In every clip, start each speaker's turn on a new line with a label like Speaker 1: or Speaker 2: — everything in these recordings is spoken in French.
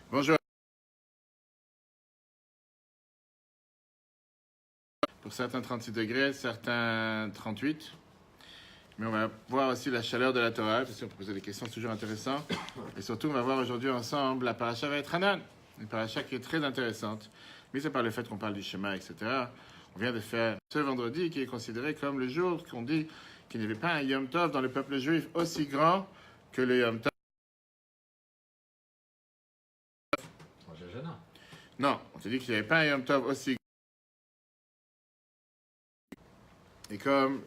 Speaker 1: Bonjour. Pour certains 36 degrés, certains 38. Mais on va voir aussi la chaleur de la Torah, parce qu'on peut poser des questions, c'est toujours intéressant. Et surtout, on va voir aujourd'hui ensemble la paracha Vaïtranan, une paracha qui est très intéressante. Mais c'est par le fait qu'on parle du schéma, etc. On vient de faire ce vendredi qui est considéré comme le jour qu'on dit qu'il n'y avait pas un Yom Tov dans le peuple juif aussi grand que le Yom Tov. Non, on te dit qu'il n'y avait pas un Yom Tov aussi grand. Et comme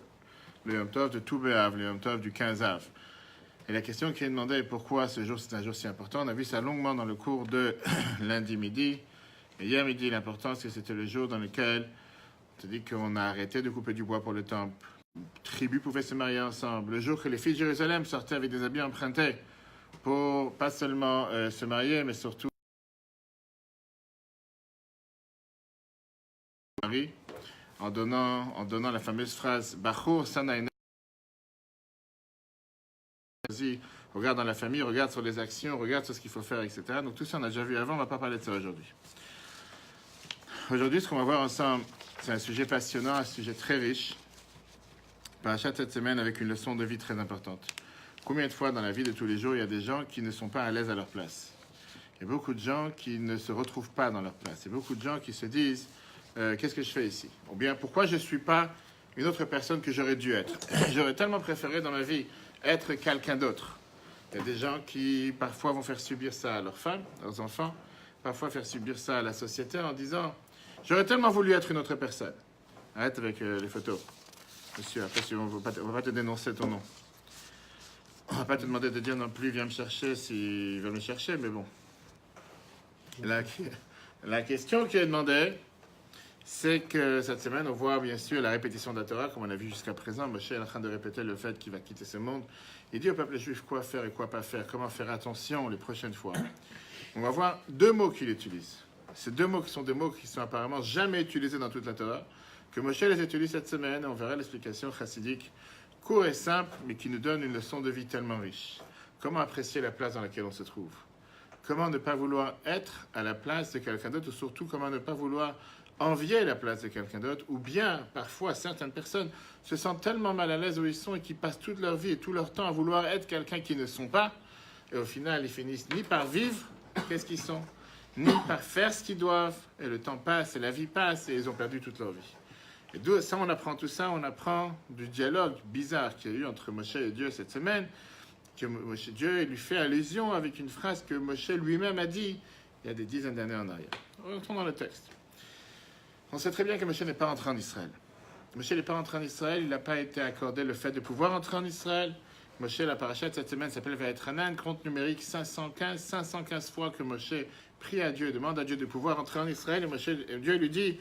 Speaker 1: le Yom Tov de Tou B'Av, le Yom Tov du 15 Av. Et la question qui est demandée est pourquoi ce jour c'est un jour si important. On a vu ça longuement dans le cours de lundi midi. Et hier midi, l'importance c'est que c'était le jour dans lequel on te dit qu'on a arrêté de couper du bois pour le temple. Les tribus pouvaient se marier ensemble. Le jour que les filles de Jérusalem sortaient avec des habits empruntés pour pas seulement se marier, mais surtout marier. En donnant la fameuse phrase Bachur Sanaïna. Regarde dans la famille, regarde sur les actions, regarde sur ce qu'il faut faire, etc. Donc tout ça, on a déjà vu avant, on ne va pas parler de ça aujourd'hui. Aujourd'hui, ce qu'on va voir ensemble, c'est un sujet passionnant, un sujet très riche. Parachat cette semaine avec une leçon de vie très importante. Combien de fois dans la vie de tous les jours, il y a des gens qui ne sont pas à l'aise à leur place? Il y a beaucoup de gens qui ne se retrouvent pas dans leur place. Il y a beaucoup de gens qui se disent qu'est-ce que je fais ici? Ou bien pourquoi je ne suis pas une autre personne que j'aurais dû être? J'aurais tellement préféré dans ma vie être quelqu'un d'autre. Il y a des gens qui parfois vont faire subir ça à leurs femmes, leurs enfants, parfois faire subir ça à la société en disant j'aurais tellement voulu être une autre personne. Arrête avec les photos. Monsieur, après on ne va pas te dénoncer ton nom. On ne va pas te demander de dire non plus viens me chercher s'ils veulent me chercher, mais bon. La question qui est demandée, c'est que cette semaine, on voit bien sûr la répétition de la Torah, comme on a vu jusqu'à présent. Moshe est en train de répéter le fait qu'il va quitter ce monde. Il dit au peuple juif quoi faire et quoi pas faire, comment faire attention les prochaines fois. On va voir deux mots qu'il utilise. Ces deux mots qui sont des mots qui sont apparemment jamais utilisés dans toute la Torah, que Moshe les utilise cette semaine. On verra l'explication chassidique, court et simple, mais qui nous donne une leçon de vie tellement riche. Comment apprécier la place dans laquelle on se trouve? Comment ne pas vouloir être à la place de quelqu'un d'autre, ou surtout comment ne pas vouloir envier la place de quelqu'un d'autre, ou bien, parfois, certaines personnes se sentent tellement mal à l'aise où ils sont et qui passent toute leur vie et tout leur temps à vouloir être quelqu'un qu'ils ne sont pas, et au final, ils finissent ni par vivre, qu'est-ce qu'ils sont, ni par faire ce qu'ils doivent, et le temps passe, et la vie passe, et ils ont perdu toute leur vie. Et d'où ça, on apprend tout ça, on apprend du dialogue bizarre qu'il y a eu entre Moshe et Dieu cette semaine, que Dieu lui fait allusion avec une phrase que Moshe lui-même a dit il y a des dizaines d'années en arrière. Retournons dans le texte. On sait très bien que Moshe n'est pas rentré en Israël. Moshe n'est pas rentré en Israël, il n'a pas été accordé le fait de pouvoir entrer en Israël. Moshe, la paracha de cette semaine s'appelle Vaïtranan, compte numérique 515 fois que Moshe prie à Dieu, demande à Dieu de pouvoir entrer en Israël, et Dieu lui dit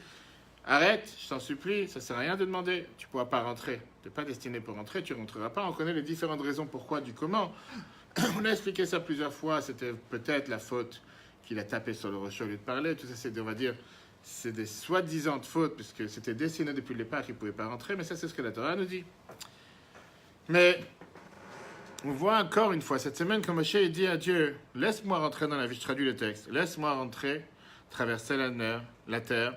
Speaker 1: arrête, je t'en supplie, ça ne sert à rien de demander, tu ne pourras pas rentrer, tu n'es pas destiné pour rentrer, tu ne rentreras pas. On connaît les différentes raisons pourquoi, du comment. On a expliqué ça plusieurs fois, c'était peut-être la faute qu'il a tapé sur le rocher au lieu de parler, tout ça c'est, on va dire, c'est des soi-disant fautes, puisque c'était destiné depuis le départ qu'il ne pouvait pas rentrer, mais ça c'est ce que la Torah nous dit. Mais on voit encore une fois, cette semaine, quand Moshe dit à Dieu, laisse-moi rentrer dans la vie, je traduis le texte, laisse-moi rentrer, traverser la terre,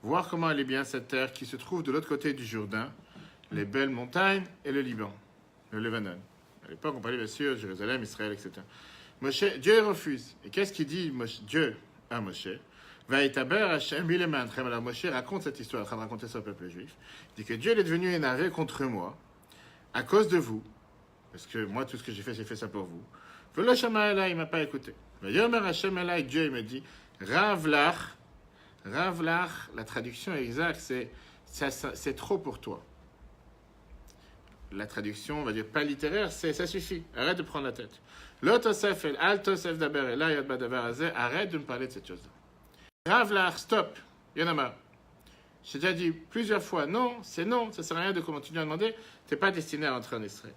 Speaker 1: voir comment elle est bien cette terre qui se trouve de l'autre côté du Jourdain, les belles montagnes et le Liban, le Lebanon. À l'époque, on parlait bien sûr de Jérusalem, Israël, etc. Dieu refuse. Et qu'est-ce qu'il dit Dieu à Moshe? Alors Moshe raconte cette histoire, en train de raconter ça au peuple juif. Il dit que Dieu est devenu énervé contre moi à cause de vous. Parce que moi, tout ce que j'ai fait ça pour vous. Velo Shama Elai, il ne m'a pas écouté. Yomer Hashem Elai, Dieu, il me dit, Ravlach, la traduction exacte, c'est trop pour toi. La traduction, on va dire pas littéraire, ça suffit. Arrête de prendre la tête. L'otosef el altosef daber elai yad badaber azeh, arrête de me parler de cette chose-là. Ravlach, stop, il y en a marre. J'ai déjà dit plusieurs fois, non, c'est non, ça ne sert à rien de continuer à demander, tu n'es pas destiné à entrer en Israël.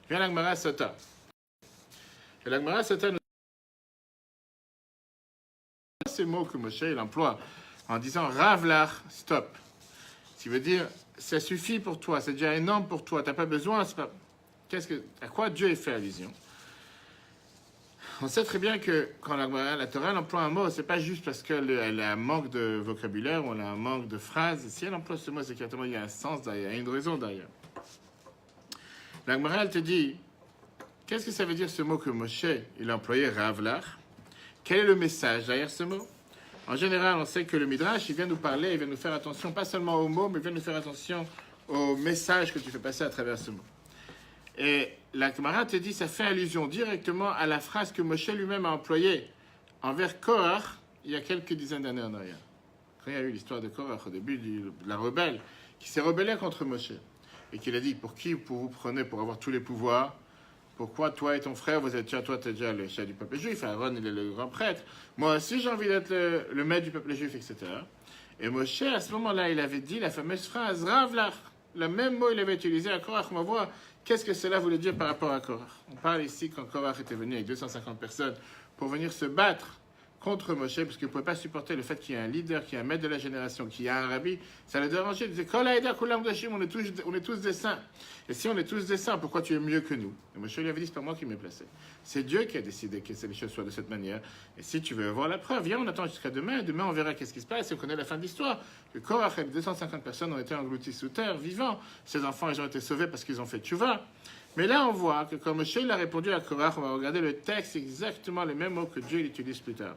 Speaker 1: Viens l'Agmara Sota. Et l'Agmara Sota nous dit ces mots que Moshe il emploie en disant Ravlach, stop. Ce qui veut dire, ça suffit pour toi, c'est déjà énorme pour toi, tu n'as pas besoin, c'est pas... À quoi Dieu fait allusion? On sait très bien que quand la Torah elle emploie un mot, c'est pas juste parce qu'elle a un manque de vocabulaire ou elle a un manque de phrases. Si elle emploie ce mot, c'est qu'il y a un sens derrière, il y a une raison derrière. La Gemara, elle te dit, qu'est-ce que ça veut dire ce mot que Moshe, il a employé Ravlach? Quel est le message derrière ce mot? En général, on sait que le Midrash, il vient nous parler, il vient nous faire attention, pas seulement aux mots, mais il vient nous faire attention au message que tu fais passer à travers ce mot. Et la Gemara te dit, ça fait allusion directement à la phrase que Moshe lui-même a employée envers Korach il y a quelques dizaines d'années en arrière. Quand il y a eu l'histoire de Korach au début de la rebelle, qui s'est rebellé contre Moshe, et qu'il a dit, pour qui vous prenez pour avoir tous les pouvoirs? Pourquoi toi et ton frère, vous êtes toi, tu es déjà le chef du peuple juif, Aaron, il est le grand prêtre. Moi aussi, j'ai envie d'être le maître du peuple juif, etc. Et Moshe, à ce moment-là, il avait dit la fameuse phrase, Ravlach. Le même mot, il avait utilisé à Korach. On va voir qu'est-ce que cela voulait dire par rapport à Korach. On parle ici quand Korach était venu avec 250 personnes pour venir se battre contre Moshe, parce qu'il ne pouvait pas supporter le fait qu'il y ait un leader, qu'il y ait un maître de la génération, qu'il y ait un rabbi. Ça le dérangeait. Il disait, on est tous des saints. Et si on est tous des saints, pourquoi tu es mieux que nous? Et Moshe lui avait dit, c'est pas moi qui m'ai placé. C'est Dieu qui a décidé que les choses soient de cette manière. Et si tu veux voir la preuve, viens, on attend jusqu'à demain. Demain, on verra qu'est-ce qui se passe et on connaît la fin de l'histoire. Que Korach et 250 personnes ont été englouties sous terre, vivants. Ses enfants, ils ont été sauvés parce qu'ils ont fait tchouva. Mais là, on voit que quand Moshe il a répondu à Korach, on va regarder le texte, exactement les mêmes mots que Dieu utilise plus tard.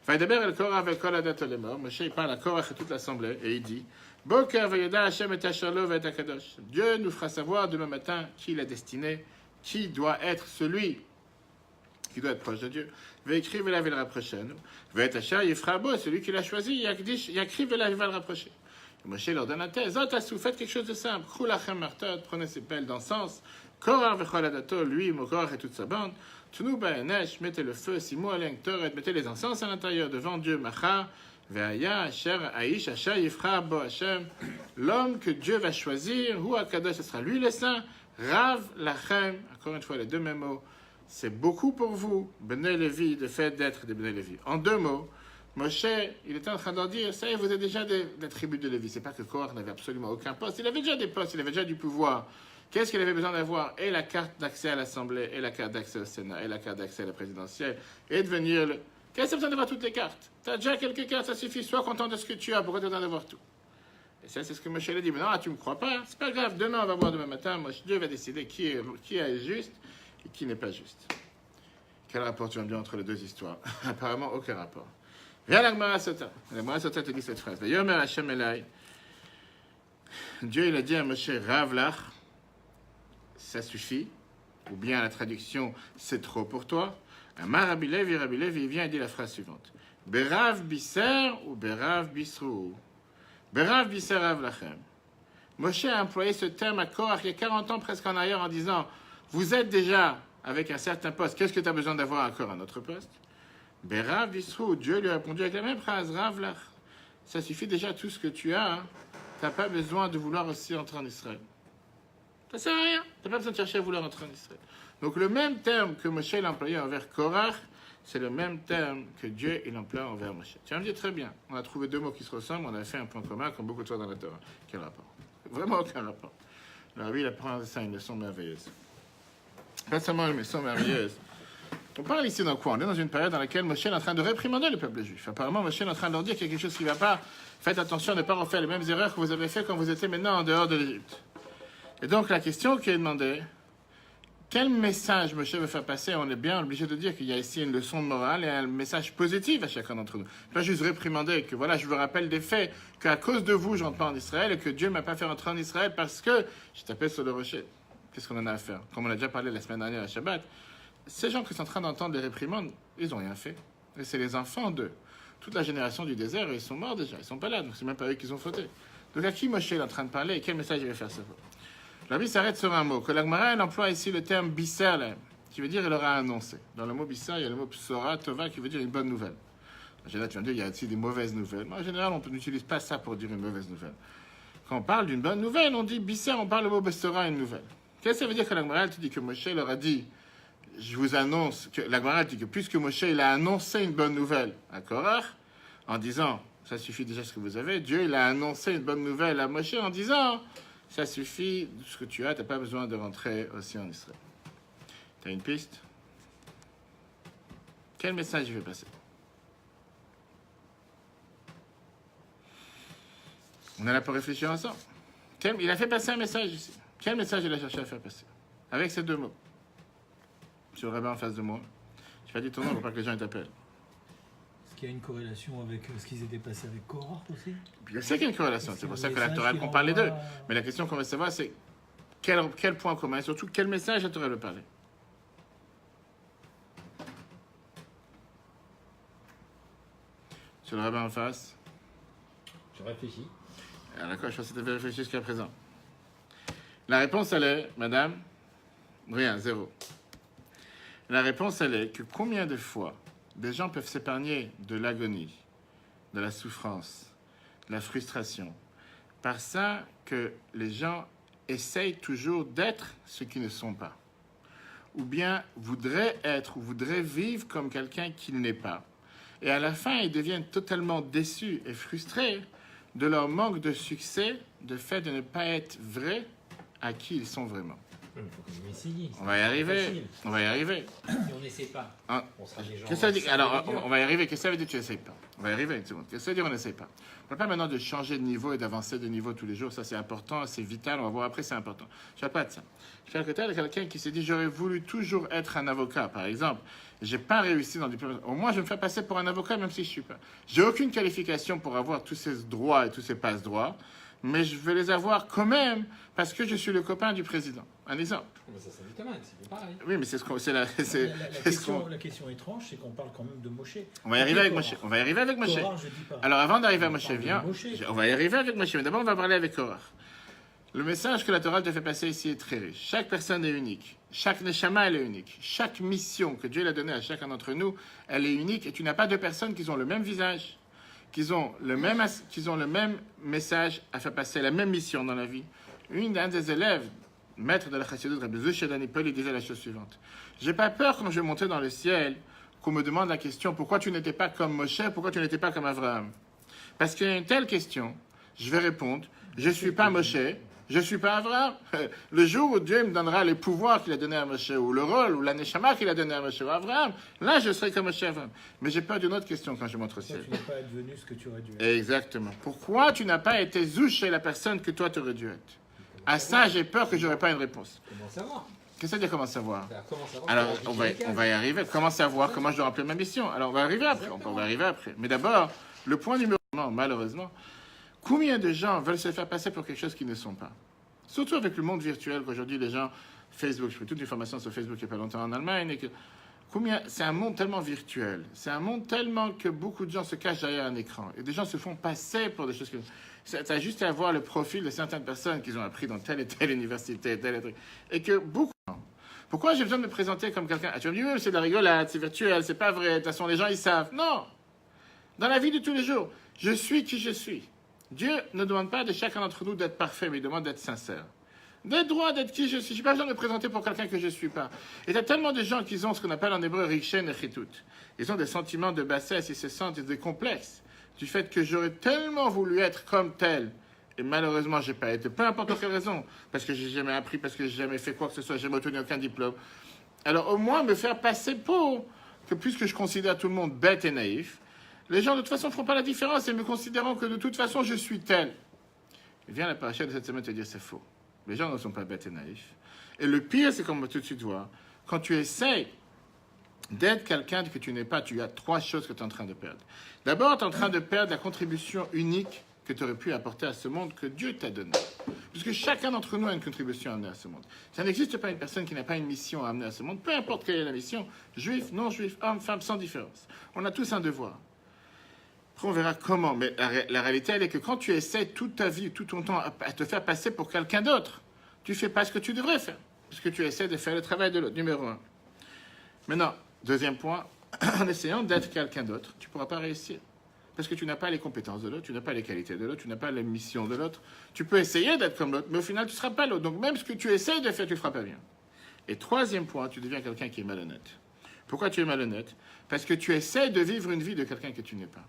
Speaker 1: D'abord, el Korach avec Kol Adat Olemor. Moshe il parle à Korach et toute l'assemblée et il dit Boker vayeda Hashem et Asherlo et Akadosh. Dieu nous fera savoir demain matin qui l'a destiné, qui doit être celui qui doit être proche de Dieu. Ve'ekri ve'la ve'l rapprocher. Ve'et Asher yifra bo, celui qui l'a choisi, yakri ve'la ve'l rapprocher. Moshe leur donne la thèse. Faites quelque chose de simple. Krou lachem martot, prenez ces pelles d'encens. Korach vechol adato, lui, Korach et toute sa bande. Tnou ba'enesh, mettez le feu, simo aleng toret, mettez les encens à l'intérieur devant Dieu, macha, ve'aya, asher, aish, asher, yifra, bo, Hashem. L'homme que Dieu va choisir, ou akadosh, ce sera lui le saint, rav, lachem, encore une fois les deux mêmes mots, c'est beaucoup pour vous, Bnei Lévi, le fait d'être des Bnei Lévi. En deux mots, Moshe, il était en train d'en dire, ça y est, vous êtes déjà des tribus de Lévi. C'est pas que Korach n'avait absolument aucun poste, il avait déjà des postes, il avait déjà du pouvoir. Qu'est-ce qu'il avait besoin d'avoir? Et la carte d'accès à l'Assemblée, et la carte d'accès au Sénat, et la carte d'accès à la présidentielle, et devenir le... Qu'est-ce que tu as besoin d'avoir toutes les cartes? Tu as déjà quelques cartes, ça suffit, sois content de ce que tu as, pourquoi tu as besoin d'avoir tout? Et ça, c'est ce que Moshe a dit. Mais non, tu ne me crois pas, c'est pas grave, demain, on va voir demain matin, Dieu va décider qui est juste et qui n'est pas juste. Quel rapport tu vas me dire entre les deux histoires? Apparemment, aucun rapport. Viens la Gemara Sota. La Gemara Sota te dit cette phrase. Yomer Hashem Elai. Dieu, il a dit à Moshe, Ravlach, ça suffit. Ou bien la traduction, c'est trop pour toi. Amar Rabbi Levi, il vient et dit la phrase suivante. Berav Biser ou Berav Bisrou. Berav Biser Ravlachem. Moshe a employé ce terme à Korach il y a 40 ans presque en arrière en disant, vous êtes déjà avec un certain poste, qu'est-ce que tu as besoin d'avoir encore un autre poste? Berav Bisrou, Dieu lui a répondu avec la même phrase, Ravlach. Ça suffit déjà tout ce que tu as. Hein. Tu n'as pas besoin de vouloir aussi entrer en Israël. Ça ne sert à rien. Tu n'as pas besoin de chercher à vouloir entrer en Israël. Donc le même terme que Moshe l'a employé envers Korach, c'est le même terme que Dieu il emploie envers Moshe. Tu vas me dire très bien. On a trouvé deux mots qui se ressemblent, on a fait un point commun comme beaucoup de fois dans la Torah. Quel rapport? Vraiment aucun rapport. Alors oui, il apprend ça une leçon merveilleuse. Pas seulement une leçon merveilleuse. On parle ici dans quoi? On est dans une période dans laquelle Moshe est en train de réprimander le peuple juif. Apparemment, Moshe est en train de leur dire qu'il y a quelque chose qui ne va pas. Faites attention de ne pas refaire les mêmes erreurs que vous avez faites quand vous étiez maintenant en dehors de l'Égypte. Et donc, la question qui est demandée, quel message Moshe veut faire passer? On est bien obligé de dire qu'il y a ici une leçon de morale et un message positif à chacun d'entre nous. Pas juste réprimander, que voilà, je vous rappelle des faits, qu'à cause de vous, je rentre pas en Israël et que Dieu ne m'a pas fait rentrer en Israël parce que je tapais sur le rocher. Qu'est-ce qu'on en a à faire? Comme on a déjà parlé la semaine dernière à Shabbat, ces gens qui sont en train d'entendre des réprimandes, ils n'ont rien fait. Et c'est les enfants d'eux. Toute la génération du désert, ils sont morts déjà, ils ne sont pas là, donc c'est même pas eux qui ont fauté. Donc à qui Moshe est en train de parler et quel message il va faire savoir? La Bible s'arrête sur un mot, que la Gemara elle emploie ici le terme bisser, qui veut dire il aura annoncé. Dans le mot bisser, il y a le mot psora, tova, qui veut dire une bonne nouvelle. En général, tu vas me dire, il y a aussi des mauvaises nouvelles. Mais en général, on n'utilise pas ça pour dire une mauvaise nouvelle. Quand on parle d'une bonne nouvelle, on dit bisser, on parle le mot psora, une nouvelle. Qu'est-ce que ça veut dire que la Gemara te dit que Moshe leur a dit, je vous annonce, que la Gemara dit que puisque Moshe il a annoncé une bonne nouvelle à Korach, en disant, ça suffit déjà ce que vous avez, Dieu il a annoncé une bonne nouvelle à Moshe en disant, ça suffit ce que tu as, tu n'as pas besoin de rentrer aussi en Israël. Tu as une piste? Quel message il fait passer? On est là pour réfléchir ensemble. Il a fait passer un message ici. Quel message il a cherché à faire passer? Avec ces deux mots. Monsieur le rabbin en face de moi. Je vais pas dire ton nom pour pas que les gens t'appellent.
Speaker 2: Est-ce qu'il y a une corrélation avec ce qui s'était passé avec Korah aussi?
Speaker 1: Je sais qu'il y a une corrélation. C'est pour ça que la Torah compare les deux. Mais la question qu'on veut savoir, c'est quel point commun et surtout quel message la Torah veut parler. Monsieur le rabbin en face.
Speaker 3: Je réfléchis.
Speaker 1: Alors, d'accord, je pense que tu avais réfléchi jusqu'à présent. La réponse, elle est, madame, rien, zéro. La réponse, elle est que combien de fois des gens peuvent s'épargner de l'agonie, de la souffrance, de la frustration, par ça que les gens essayent toujours d'être ce qu'ils ne sont pas, ou bien voudraient être ou voudraient vivre comme quelqu'un qu'il n'est pas. Et à la fin, ils deviennent totalement déçus et frustrés de leur manque de succès, de fait de ne pas être vrais à qui ils sont vraiment.
Speaker 3: Il faut quand même essayer.
Speaker 1: On va y arriver. On va y arriver.
Speaker 3: Si on n'essaie pas,
Speaker 1: Hein?
Speaker 3: on sera des gens.
Speaker 1: Qu'est-ce que ça veut dire? Alors, on va y arriver. Qu'est-ce que ça veut dire que tu n'essayes pas? On va y arriver une seconde. Qu'est-ce que ça veut dire on n'essaye pas? On ne parle pas maintenant de changer de niveau et d'avancer de niveau tous les jours. Ça, c'est important, c'est vital. On va voir après, c'est important. Je ne parle pas de ça. Je parle de quelqu'un qui s'est dit j'aurais voulu toujours être un avocat, par exemple. Je n'ai pas réussi dans le diplôme. Au moins, je me fais passer pour un avocat, même si je ne suis pas. J'ai aucune qualification pour avoir tous ces droits et tous ces passe-droits, mais je vais les avoir quand même parce que je suis le copain du président. Un exemple.
Speaker 3: Mais ça du domaine, c'est pareil.
Speaker 1: Oui, mais c'est ce qu'on. C'est la,
Speaker 2: La question étrange, c'est qu'on parle quand même de Moshe.
Speaker 1: On va y arriver avec Moshe. On va y arriver avec Moshe.
Speaker 2: Korah, je dis pas.
Speaker 1: Alors, avant d'arriver à Moshe,
Speaker 2: parle de
Speaker 1: viens.
Speaker 2: Moshe.
Speaker 1: On va y arriver avec Moshe, mais d'abord, on va parler avec Korah. Le message que la Torah te fait passer ici est très riche. Chaque personne est unique. Chaque neshama, elle est unique. Chaque mission que Dieu a donnée à chacun d'entre nous, elle est unique. Et tu n'as pas deux personnes qui ont le même visage, qui ont le même message à faire passer, la même mission dans la vie. Un des élèves, maître de la Chassidut, Rabbi Zusha Danipol, il disait la chose suivante. J'ai pas peur quand je vais monter dans le ciel qu'on me demande la question pourquoi tu n'étais pas comme Moshe, pourquoi tu n'étais pas comme Abraham. Parce qu'il y a une telle question, je vais répondre je suis pas Moshe, je suis pas Abraham. Le jour où Dieu me donnera les pouvoirs qu'il a donnés à Moshe, ou le rôle, ou la neshama qu'il a donné à Moshe ou à Abraham, là je serai comme Moshe Abraham. Mais j'ai peur d'une autre question quand je monte au ciel.
Speaker 2: Tu n'es pas devenu ce que tu aurais dû être.
Speaker 1: Exactement. Pourquoi tu n'as pas été zouché la personne que toi tu aurais dû être? À ça, j'ai peur que je n'aurai pas une réponse.
Speaker 3: Comment savoir?
Speaker 1: Qu'est-ce que ça veut dire comment savoir?
Speaker 3: Comment savoir?
Speaker 1: Alors, on va y arriver. Comment savoir? Comment je dois remplir ma mission? Alors, on va arriver après. On va arriver après. Mais d'abord, le point numéro 1, malheureusement, combien de gens veulent se faire passer pour quelque chose qu'ils ne sont pas? Surtout avec le monde virtuel, qu'aujourd'hui, les gens, Facebook, je fais toute une formation sur Facebook il n'y a pas longtemps en Allemagne, et que c'est un monde tellement virtuel, c'est un monde tellement que beaucoup de gens se cachent derrière un écran, et des gens se font passer pour des choses que... Tu as juste à voir le profil de certaines personnes qu'ils ont appris dans telle et telle université, tel et tel, et que beaucoup... Pourquoi j'ai besoin de me présenter comme quelqu'un? Tu vas me dire, oui, mais c'est de la rigolade, c'est virtuel, c'est pas vrai, de toute façon, les gens, ils savent. Non! Dans la vie de tous les jours, je suis qui je suis. Dieu ne demande pas de chacun d'entre nous d'être parfait, mais il demande d'être sincère. D'être droit, d'être qui je suis. Je n'ai pas besoin de me présenter pour quelqu'un que je ne suis pas. Et il y a tellement de gens qui ont ce qu'on appelle en hébreu richen et chitut. Ils ont des sentiments de bassesse, ils se sentent des complexes du fait que j'aurais tellement voulu être comme tel. Et malheureusement, je n'ai pas été. Peu importe pour quelle raison. Parce que je n'ai jamais appris, parce que je n'ai jamais fait quoi que ce soit, je n'ai jamais obtenu aucun diplôme. Alors au moins me faire passer pour que puisque je considère tout le monde bête et naïf, les gens de toute façon ne feront pas la différence et me considérant que de toute façon je suis tel. Et vient la paracha de cette semaine te dire c'est faux. Les gens ne sont pas bêtes et naïfs. Et le pire, c'est qu'on va tout de suite voir, quand tu essayes d'être quelqu'un que tu n'es pas, tu as trois choses que tu es en train de perdre. D'abord, tu es en train de perdre la contribution unique que tu aurais pu apporter à ce monde que Dieu t'a donné. Puisque chacun d'entre nous a une contribution à amener à ce monde. Ça n'existe pas une personne qui n'a pas une mission à amener à ce monde, peu importe quelle est la mission, juif, non juif, homme, femme, sans différence. On a tous un devoir. Après, on verra comment. Mais la réalité, elle est que quand tu essaies toute ta vie, tout ton temps à te faire passer pour quelqu'un d'autre, tu ne fais pas ce que tu devrais faire. Parce que tu essaies de faire le travail de l'autre, numéro 1. Maintenant, deuxième point, en essayant d'être quelqu'un d'autre, tu ne pourras pas réussir. Parce que tu n'as pas les compétences de l'autre, tu n'as pas les qualités de l'autre, tu n'as pas la mission de l'autre. Tu peux essayer d'être comme l'autre, mais au final, tu ne seras pas l'autre. Donc même ce que tu essaies de faire, tu ne feras pas bien. Et troisième point, tu deviens quelqu'un qui est malhonnête. Pourquoi tu es malhonnête? Parce que tu essaies de vivre une vie de quelqu'un que tu n'es pas.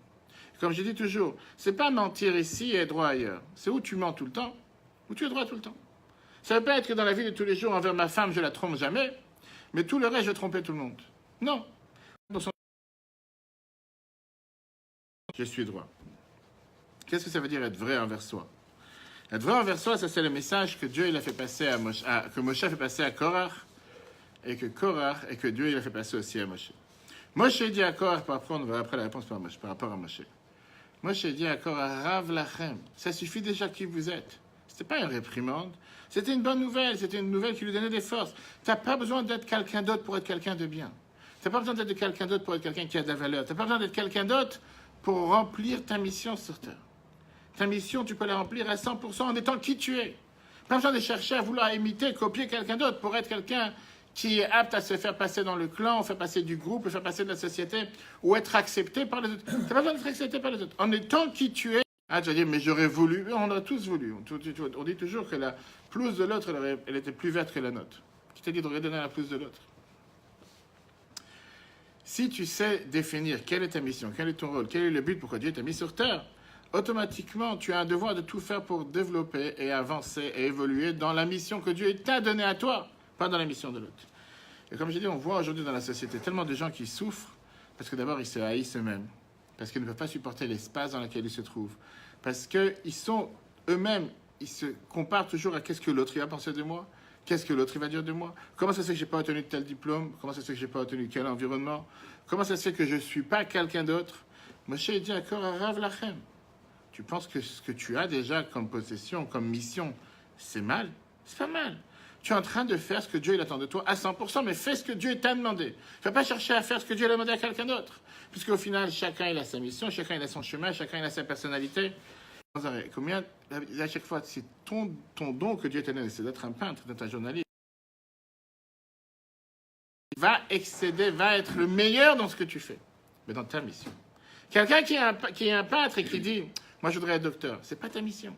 Speaker 1: Comme je dis toujours, c'est pas mentir ici et être droit ailleurs. C'est où tu mens tout le temps, ou tu es droit tout le temps. Ça ne veut pas être que dans la vie de tous les jours, envers ma femme, je la trompe jamais, mais tout le reste, je trompais tout le monde. Non. je suis droit. Qu'est-ce que ça veut dire être vrai envers soi? Être vrai envers soi, ça c'est le message que Dieu il a fait passer que Moshe a fait passer à Korach, et que Dieu il a fait passer aussi à Moshe. Moshe dit à Korach, après on verra après la réponse par rapport à Moshe. Moshe dit à Korach, Rav Lachem, ça suffit déjà qui vous êtes. C'était pas une réprimande, c'était une bonne nouvelle, c'était une nouvelle qui lui donnait des forces. T'as pas besoin d'être quelqu'un d'autre pour être quelqu'un de bien. T'as pas besoin d'être quelqu'un d'autre pour être quelqu'un qui a de la valeur. T'as pas besoin d'être quelqu'un d'autre pour remplir ta mission sur Terre. Ta mission, tu peux la remplir à 100% en étant qui tu es. Pas besoin de chercher à vouloir imiter, copier quelqu'un d'autre pour être quelqu'un qui est apte à se faire passer dans le clan, faire passer du groupe, faire passer de la société, ou être accepté par les autres. Tu n'as pas besoin d'être accepté par les autres. En étant qui tu es, tu vas dire, mais j'aurais voulu. On a tous voulu. On dit toujours que la pelouse de l'autre, elle était plus verte que la nôtre. Qui t'a dit de redonner la pelouse de l'autre? Si tu sais définir quelle est ta mission, quel est ton rôle, quel est le but, pourquoi Dieu t'a mis sur terre, automatiquement, tu as un devoir de tout faire pour développer et avancer et évoluer dans la mission que Dieu t'a donnée à toi, pas dans la mission de l'autre. Et comme j'ai dit, on voit aujourd'hui dans la société tellement de gens qui souffrent parce que d'abord, ils se haïssent eux-mêmes, parce qu'ils ne peuvent pas supporter l'espace dans lequel ils se trouvent, parce qu'ils sont eux-mêmes, ils se comparent toujours à qu'est-ce que l'autre va penser de moi, qu'est-ce que l'autre va dire de moi, comment ça se fait que je n'ai pas obtenu tel diplôme, comment ça se fait que je n'ai pas obtenu quel environnement, comment ça se fait que je ne suis pas quelqu'un d'autre. Moshe dit encore à Rav Lachem. Tu penses que ce que tu as déjà comme possession, comme mission, c'est mal? C'est pas mal. Tu es en train de faire ce que Dieu il attend de toi à 100%, mais fais ce que Dieu t'a demandé. Ne fais pas chercher à faire ce que Dieu a demandé à quelqu'un d'autre. Puisqu'au final, chacun il a sa mission, chacun il a son chemin, chacun il a sa personnalité. Combien, à chaque fois, c'est ton don que Dieu t'a donné, c'est d'être un peintre, d'être un journaliste. Va excéder, va être le meilleur dans ce que tu fais, mais dans ta mission. Quelqu'un qui est un peintre et qui dit... Moi, je voudrais être docteur. C'est pas ta mission.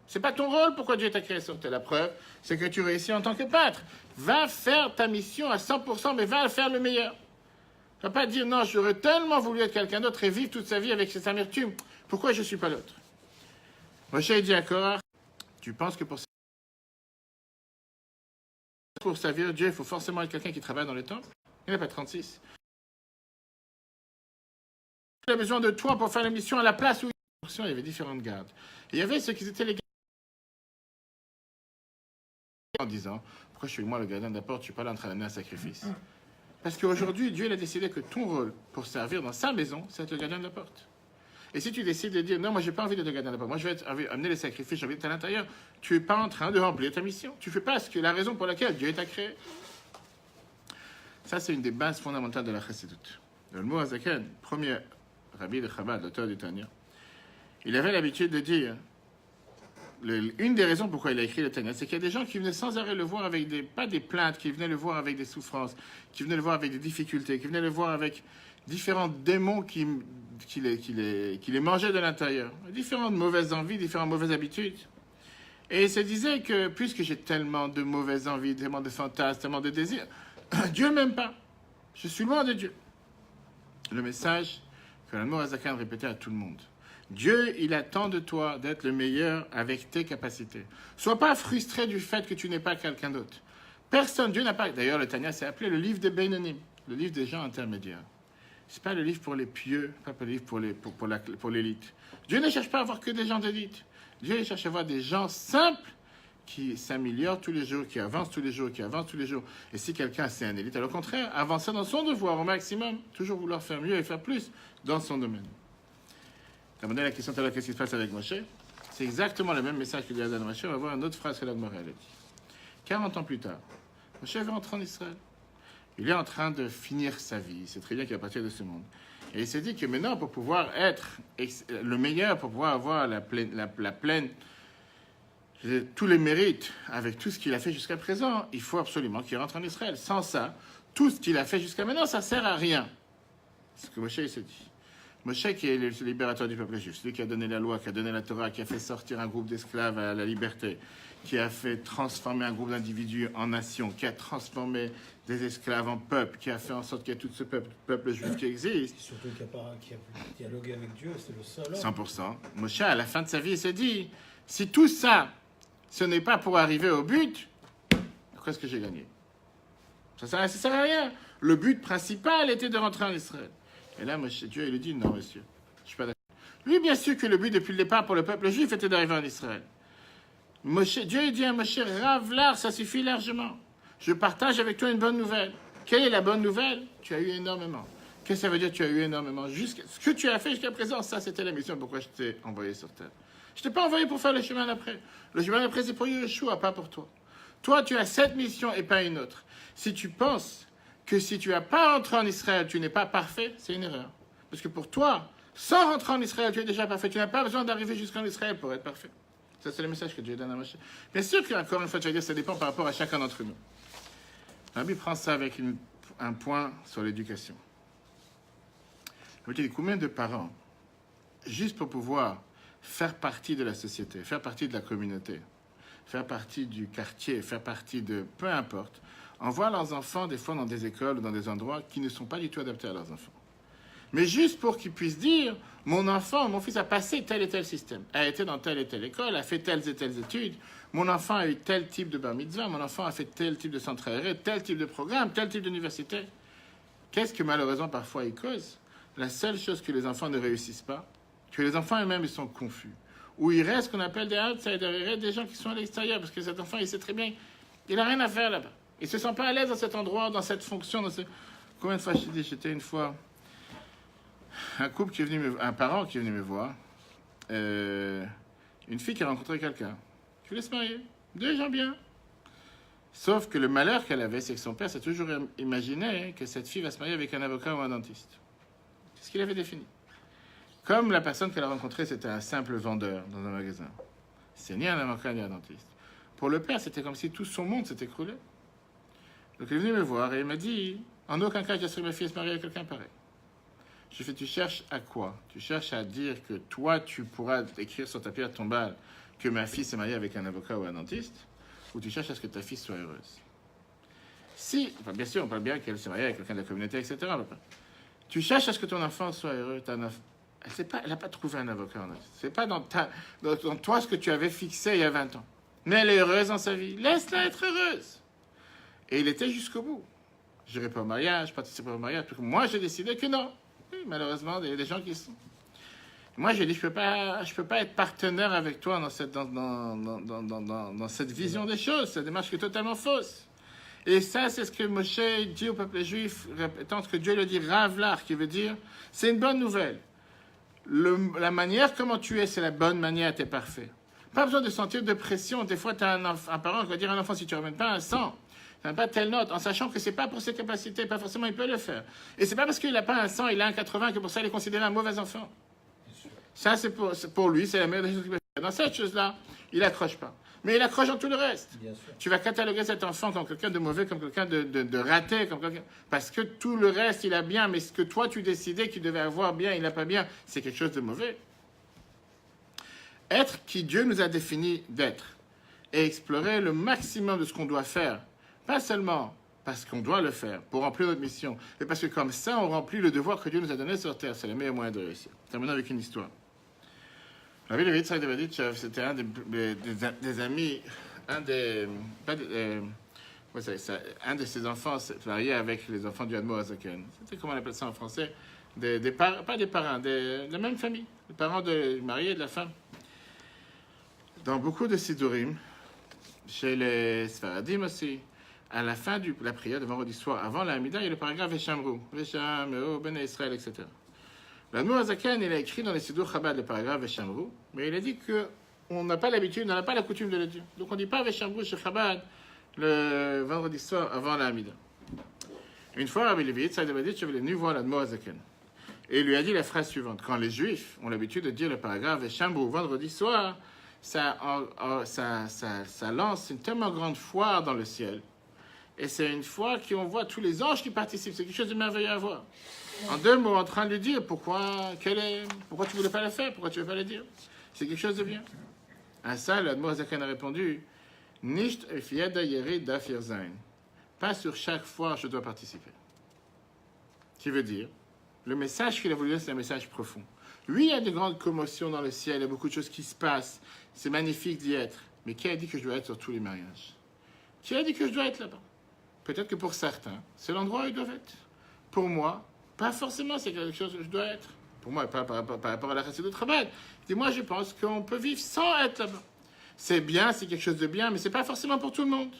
Speaker 1: C'est pas ton rôle. Pourquoi Dieu t'a créé sur terre? La preuve, c'est que tu réussis en tant que peintre. Va faire ta mission à 100%, mais va faire le meilleur. Tu vas pas dire, non, j'aurais tellement voulu être quelqu'un d'autre et vivre toute sa vie avec cette amertume. Pourquoi je suis pas l'autre? Moshe dit à Korach, tu penses que pour servir Dieu, il faut forcément être quelqu'un qui travaille dans le temple? Il n'y en a pas 36. Il a besoin de toi pour faire la mission à la place où il y avait différentes gardes. Et il y avait ceux qui étaient les gardes en disant, pourquoi je suis moi le gardien de la porte, je ne suis pas là en train d'amener un sacrifice. Parce qu'aujourd'hui, Dieu il a décidé que ton rôle pour servir dans sa maison, c'est être le gardien de la porte. Et si tu décides de dire, non, moi, je n'ai pas envie d'être le gardien de la porte, moi, je vais amener les sacrifices, j'ai envie d'être à l'intérieur, tu n'es pas en train de remplir ta mission. Tu ne fais pas la raison pour laquelle Dieu t'a créé. Ça, c'est une des bases fondamentales de la chassidut. Le mot Azaken, premier rabbi de Chabad, l'auteur du Tanya, il avait l'habitude de dire, une des raisons pourquoi il a écrit le Tanya, c'est qu'il y a des gens qui venaient sans arrêt le voir avec pas des plaintes, qui venaient le voir avec des souffrances, qui venaient le voir avec des difficultés, qui venaient le voir avec différents démons qui les mangeaient de l'intérieur, différentes mauvaises envies, différentes mauvaises habitudes. Et il se disait que puisque j'ai tellement de mauvaises envies, tellement de fantasmes, tellement de désirs, Dieu m'aime pas. Je suis loin de Dieu. Le message que l'Admor Azakan répétait à tout le monde. Dieu, il attend de toi d'être le meilleur avec tes capacités. Sois pas frustré du fait que tu n'es pas quelqu'un d'autre. Personne, Dieu n'a pas... D'ailleurs, le Tanya s'est appelé le livre des Beinonim, le livre des gens intermédiaires. C'est pas le livre pour les pieux, pas le livre pour l'élite. Dieu ne cherche pas à avoir que des gens d'élite. Dieu cherche à avoir des gens simples qui s'améliorent tous les jours, qui avancent tous les jours, qui avancent tous les jours. Et si quelqu'un c'est un élite, alors au contraire, avancer dans son devoir au maximum, toujours vouloir faire mieux et faire plus dans son domaine. Tu as demandé la question tout à l'heure, qu'est-ce qui se passe avec Moshe? C'est exactement le même message que Dieu a donné à Moshe. On va voir une autre phrase que l'Admor a dit. 40 ans plus tard, Moshe va rentrer en Israël. Il est en train de finir sa vie. C'est très bien qu'il va partir de ce monde. Et il s'est dit que maintenant, pour pouvoir être le meilleur, pour pouvoir avoir la pleine tous les mérites avec tout ce qu'il a fait jusqu'à présent, il faut absolument qu'il rentre en Israël. Sans ça, tout ce qu'il a fait jusqu'à maintenant, ça ne sert à rien. C'est ce que Moshe s'est dit. Moshe qui est le libérateur du peuple juif, celui qui a donné la loi, qui a donné la Torah, qui a fait sortir un groupe d'esclaves à la liberté, qui a fait transformer un groupe d'individus en nation, qui a transformé des esclaves en peuple, qui a fait en sorte qu'il y a tout ce peuple juif qui existe.
Speaker 2: Et surtout qui a dialogué avec Dieu, c'est le seul homme.
Speaker 1: 100%. Moshe, à la fin de sa vie, il s'est dit, si tout ça, ce n'est pas pour arriver au but, pourquoi est-ce que j'ai gagné? Ça ne sert à rien. Le but principal était de rentrer en Israël. Et là, Dieu, il lui dit, non, monsieur, je ne suis pas d'accord. Lui, bien sûr que le but depuis le départ pour le peuple juif était d'arriver en Israël. Dieu dit à Moshe, Ravlar, ça suffit largement. Je partage avec toi une bonne nouvelle. Quelle est la bonne nouvelle? Tu as eu énormément. Qu'est-ce que ça veut dire tu as eu énormément? Ce que tu as fait jusqu'à présent, ça c'était la mission pourquoi je t'ai envoyé sur terre. Je ne t'ai pas envoyé pour faire le chemin d'après. Le chemin d'après c'est pour Yeshua, pas pour toi. Toi tu as cette mission et pas une autre. Si tu penses que si tu n'as pas rentré en Israël, tu n'es pas parfait, c'est une erreur. Parce que pour toi, sans rentrer en Israël, tu es déjà parfait. Tu n'as pas besoin d'arriver jusqu'en Israël pour être parfait. Ça, c'est le message que Dieu donne à Moshe. Bien sûr qu'encore une fois, tu vas dire, ça dépend par rapport à chacun d'entre nous. Rabbi prend ça avec un point sur l'éducation. Il dit, combien de parents, juste pour pouvoir faire partie de la société, faire partie de la communauté, faire partie du quartier, faire partie de peu importe, envoient leurs enfants des fois dans des écoles ou dans des endroits qui ne sont pas du tout adaptés à leurs enfants. Mais juste pour qu'ils puissent dire, mon enfant, mon fils a passé tel et tel système, a été dans telle et telle école, a fait telles et telles études, mon enfant a eu tel type de bar mitzvah, mon enfant a fait tel type de centre aéré, tel type de programme, tel type d'université. Qu'est-ce que malheureusement parfois ils causent? La seule chose que les enfants ne réussissent pas, que les enfants eux-mêmes ils sont confus, ou il reste ce qu'on appelle des outsiders, il reste des gens qui sont à l'extérieur, parce que cet enfant il sait très bien, il n'a rien à faire là-bas. Il ne se sent pas à l'aise dans cet endroit, dans cette fonction. Combien de fois j'étais une fois un couple qui est venu un parent qui est venu me voir, une fille qui a rencontré quelqu'un, qui voulait se marier, deux gens bien. Sauf que le malheur qu'elle avait, c'est que son père s'est toujours imaginé que cette fille va se marier avec un avocat ou un dentiste. C'est ce qu'il avait défini. Comme la personne qu'elle a rencontrée, c'était un simple vendeur dans un magasin. C'est ni un avocat ni un dentiste. Pour le père, c'était comme si tout son monde s'était écroulé. Donc il est venu me voir et il m'a dit, en aucun cas je laisserai ma fille se marier avec quelqu'un pareil. Je fais, tu cherches à quoi? Tu cherches à dire que toi, tu pourras écrire sur ta pierre tombale que ma fille s'est mariée avec un avocat ou un dentiste, ou tu cherches à ce que ta fille soit heureuse? Si, enfin, bien sûr, on parle bien qu'elle s'est mariée avec quelqu'un de la communauté, etc. Tu cherches à ce que ton enfant soit heureux. Elle n'a pas trouvé un avocat. C'est pas dans toi ce que tu avais fixé il y a 20 ans. Mais elle est heureuse dans sa vie. Laisse-la être heureuse. Et il était jusqu'au bout. Je n'irai pas au mariage, je participerai au mariage. Parce que moi, j'ai décidé que non. Oui, malheureusement, il y a des gens qui sont. Moi, j'ai dit, je peux pas être partenaire avec toi dans cette vision des choses. Cette démarche qui est totalement fausse. Et ça, c'est ce que Moshe dit au peuple juif, répétant ce que Dieu le dit, Ravlar, qui veut dire, c'est une bonne nouvelle. La manière comment tu es, c'est la bonne manière, tu es parfait. Pas besoin de sentir de pression. Des fois, tu as un parent qui va dire à un enfant, si tu ne ramènes pas un 100, tu n'as pas telle note, en sachant que ce n'est pas pour ses capacités, pas forcément il peut le faire. Et ce n'est pas parce qu'il n'a pas un 100, il a un 80, que pour ça, il est considéré un mauvais enfant. Ça, c'est pour lui, c'est la meilleure des choses qu'il peut faire. Dans cette chose-là, il n'accroche pas. Mais il accroche dans tout le reste. Tu vas cataloguer cet enfant comme quelqu'un de mauvais, comme quelqu'un de raté, parce que tout le reste, il a bien, mais ce que toi, tu décidais qu'il devait avoir bien, il n'a pas bien, c'est quelque chose de mauvais. Être qui Dieu nous a défini d'être et explorer le maximum de ce qu'on doit faire, pas seulement parce qu'on doit le faire pour remplir notre mission, mais parce que comme ça, on remplit le devoir que Dieu nous a donné sur terre. C'est le meilleur moyen de réussir. Terminons avec une histoire. Rabbi Levi Yitzhak Daviditchev, c'était un des amis, un de ses enfants s'est marié avec les enfants du Admo Azaken. C'était, comment on appelle ça en français, pas des parents, de la même famille, les parents du marié et de la femme. Dans beaucoup de Sidurim, chez les Sfaradim aussi, à la fin de la prière de vendredi soir, avant la Hamida, il y a le paragraphe Veshamru, Veshamru, Ben Israël, etc. L'Admo Azaken, il a écrit dans les Sidur Chabad le paragraphe Veshamru, mais il a dit qu'on n'a pas l'habitude, on n'a pas la coutume de le dire. Donc on ne dit pas Veshamru chez Chabad le vendredi soir avant la Hamida. Une fois, Rabbi Levi Yitzhak Daviditchev, je l'ai venu voir l'Admo Azaken. Et il lui a dit la phrase suivante. Quand les Juifs ont l'habitude de dire le paragraphe Veshamru vendredi soir, ça lance une tellement grande foire dans le ciel. Et c'est une fois qu'on voit tous les anges qui participent. C'est quelque chose de merveilleux à voir. En deux mots, en train de lui dire pourquoi tu ne voulais pas le faire, pourquoi tu ne veux pas le dire. C'est quelque chose de bien. À ça, l'Admo Azaken a répondu, Nicht auf jeder Yerid darf ihr sein. Pas sur chaque fois je dois participer. Qui veut dire, le message qu'il a voulu dire, c'est un message profond. Oui, il y a de grandes commotions dans le ciel, il y a beaucoup de choses qui se passent. C'est magnifique d'y être. Mais qui a dit que je dois être sur tous les mariages? Qui a dit que je dois être là-bas? Peut-être que pour certains, c'est l'endroit où ils doivent être. Pour moi, pas forcément c'est quelque chose que je dois être. pour moi, par rapport à la Chassidut Chabad. Il dit, moi, je pense qu'on peut vivre sans être là-bas. C'est bien, c'est quelque chose de bien, mais c'est pas forcément pour tout le monde.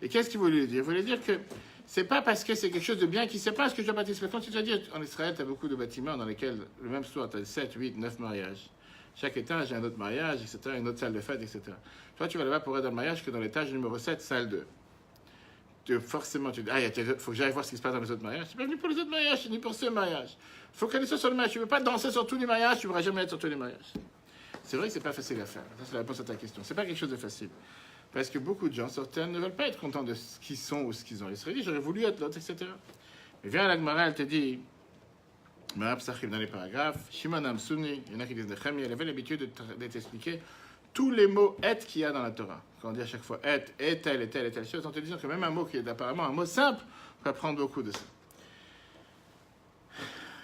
Speaker 1: Et qu'est-ce qu'il voulait dire? Il voulait dire que c'est pas parce que c'est quelque chose de bien qu'il sait pas ce que je dois participer. Quand tu dois dire, en Israël, tu as beaucoup de bâtiments dans lesquels, le même soir, tu as 7, 8, 9 mariages. Chaque étage a un autre mariage, etc., une autre salle de fête, etc. Toi, tu vas là-bas pour être dans le mariage que dans l'étage numéro 7, salle 2. Forcément, tu dis, il faut que j'aille voir ce qui se passe dans les autres mariages. Je suis pas venu pour les autres mariages, je suis venu pour ce mariage. Focalise sur le mariage. Tu ne veux pas danser sur tous les mariages, tu ne pourras jamais être sur tous les mariages. C'est vrai que c'est pas facile à faire. Ça, c'est la réponse à ta question. C'est pas quelque chose de facile. Parce que beaucoup de gens sur Terre ne veulent pas être contents de ce qu'ils sont ou ce qu'ils ont. Ils seraient dit, j'aurais voulu être l'autre, etc. Mais viens à la Gemara, elle te dit, dans les paragraphes, Shimon Amsuni, il y en a qui disent Nechemia, il avait l'habitude de t'expliquer tous les mots et qu'il y a dans la Torah. Quand on dit à chaque fois et telle chose, en te disant que même un mot qui est apparemment un mot simple, on peut apprendre beaucoup de ça.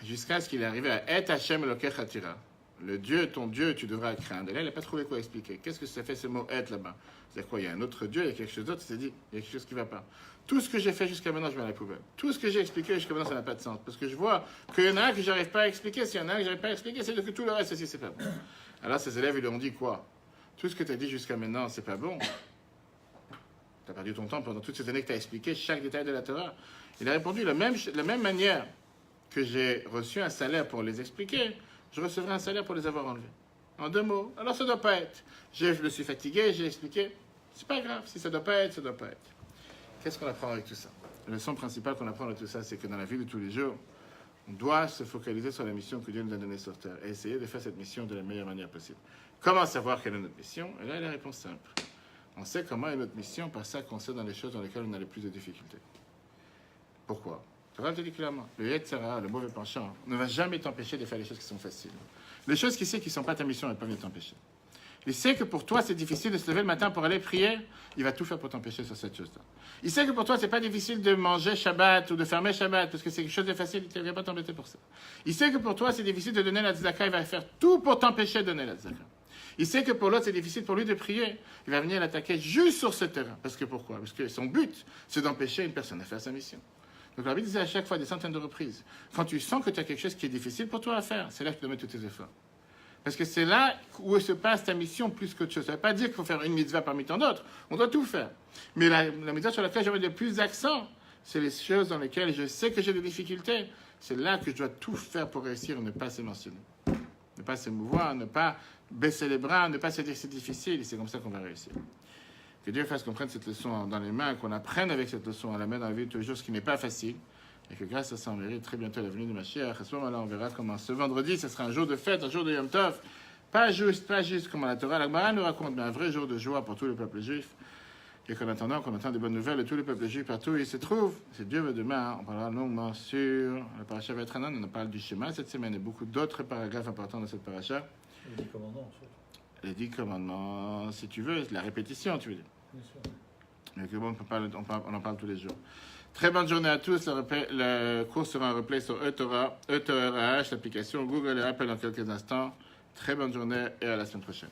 Speaker 1: Jusqu'à ce qu'il est arrivé à Et Hashem Elokecha Tira. Le Dieu, ton Dieu, tu devras craindre. Et là, il n'a pas trouvé quoi expliquer. Qu'est-ce que ça fait ce mot être là-bas? C'est-à-dire quoi? Il y a un autre Dieu, il y a quelque chose d'autre, il s'est dit, il y a quelque chose qui ne va pas. Tout ce que j'ai fait jusqu'à maintenant, je mets à la poubelle. Tout ce que j'ai expliqué jusqu'à maintenant, ça n'a pas de sens. Parce que je vois qu'il y en a un que je n'arrive pas à expliquer. S'il y en a un que je n'arrive pas à expliquer, c'est que tout le reste aussi, c'est pas bon. Alors, ces élèves, ils lui ont dit quoi? Tout ce que tu as dit jusqu'à maintenant, c'est pas bon. Tu as perdu ton temps pendant toutes ces années que tu as expliqué chaque détail de la Torah. Il a répondu de la même manière que j'ai reçu un salaire pour les expliquer, je recevrai un salaire pour les avoir enlevés. En 2 mots. Alors ça ne doit pas être. Je me suis fatigué, j'ai expliqué. C'est pas grave. Si ça ne doit pas être, ça ne doit pas être. Qu'est-ce qu'on apprend avec tout ça? La leçon principale qu'on apprend avec tout ça, c'est que dans la vie de tous les jours, on doit se focaliser sur la mission que Dieu nous a donnée sur Terre et essayer de faire cette mission de la meilleure manière possible. Comment savoir quelle est notre mission? Et là, la réponse simple. On sait comment est notre mission par ça qu'on sait dans les choses dans lesquelles on a le plus de difficultés. Pourquoi? Je te dis clairement, le Yetzirah, le mauvais penchant, ne va jamais t'empêcher de faire les choses qui sont faciles. Les choses qu'il sait qui ne sont pas ta mission, elles ne peuvent pas t'empêcher. Il sait que pour toi, c'est difficile de se lever le matin pour aller prier, il va tout faire pour t'empêcher sur cette chose-là. Il sait que pour toi, c'est pas difficile de manger Shabbat ou de fermer Shabbat, parce que c'est quelque chose de facile, il ne va pas t'embêter pour ça. Il sait que pour toi, c'est difficile de donner la tzedaka, il va faire tout pour t'empêcher de donner la tzedaka. Il sait que pour l'autre, c'est difficile pour lui de prier, il va venir l'attaquer juste sur ce terrain. Parce que pourquoi? Parce que son but, c'est d'empêcher une personne à faire sa mission. Donc la Bible disait à chaque fois des centaines de reprises, quand tu sens que tu as quelque chose qui est difficile pour toi à faire, c'est là que tu dois mettre tous tes efforts. Parce que c'est là où se passe ta mission plus qu'autre chose. Ça ne veut pas dire qu'il faut faire une mitzvah parmi tant d'autres. On doit tout faire. Mais la mitzvah sur laquelle je mets le plus d'accent, c'est les choses dans lesquelles je sais que j'ai des difficultés. C'est là que je dois tout faire pour réussir et ne pas s'émotionner. Ne pas s'émouvoir, ne pas baisser les bras, ne pas se dire que c'est difficile. Et c'est comme ça qu'on va réussir. Que Dieu fasse qu'on prenne cette leçon dans les mains, qu'on apprenne avec cette leçon à la main dans la vie de tous les jours, ce qui n'est pas facile. Et que grâce à ça, on mérite très bientôt la venue de Mashiach. À ce moment-là, on verra comment ce vendredi, ce sera un jour de fête, un jour de Yom Tov. Pas juste comme la Torah, la Gemara nous raconte, mais un vrai jour de joie pour tout le peuple juif. Et qu'en attendant, qu'on entend des bonnes nouvelles de tout le peuple juif partout où il se trouve. Si Dieu veut demain, on parlera longuement sur la paracha Vatranan. On en parle du schéma cette semaine et beaucoup d'autres paragraphes importants dans cette paracha.
Speaker 2: Les 10 commandements, en fait.
Speaker 1: Les 10 commandements, si tu veux, la répétition, tu veux dire.
Speaker 2: Bien sûr.
Speaker 1: Mais que bon, on en parle tous les jours. Très bonne journée à tous. Le cours sera en replay sur eTorah, l'application Google et Apple dans quelques instants. Très bonne journée et à la semaine prochaine.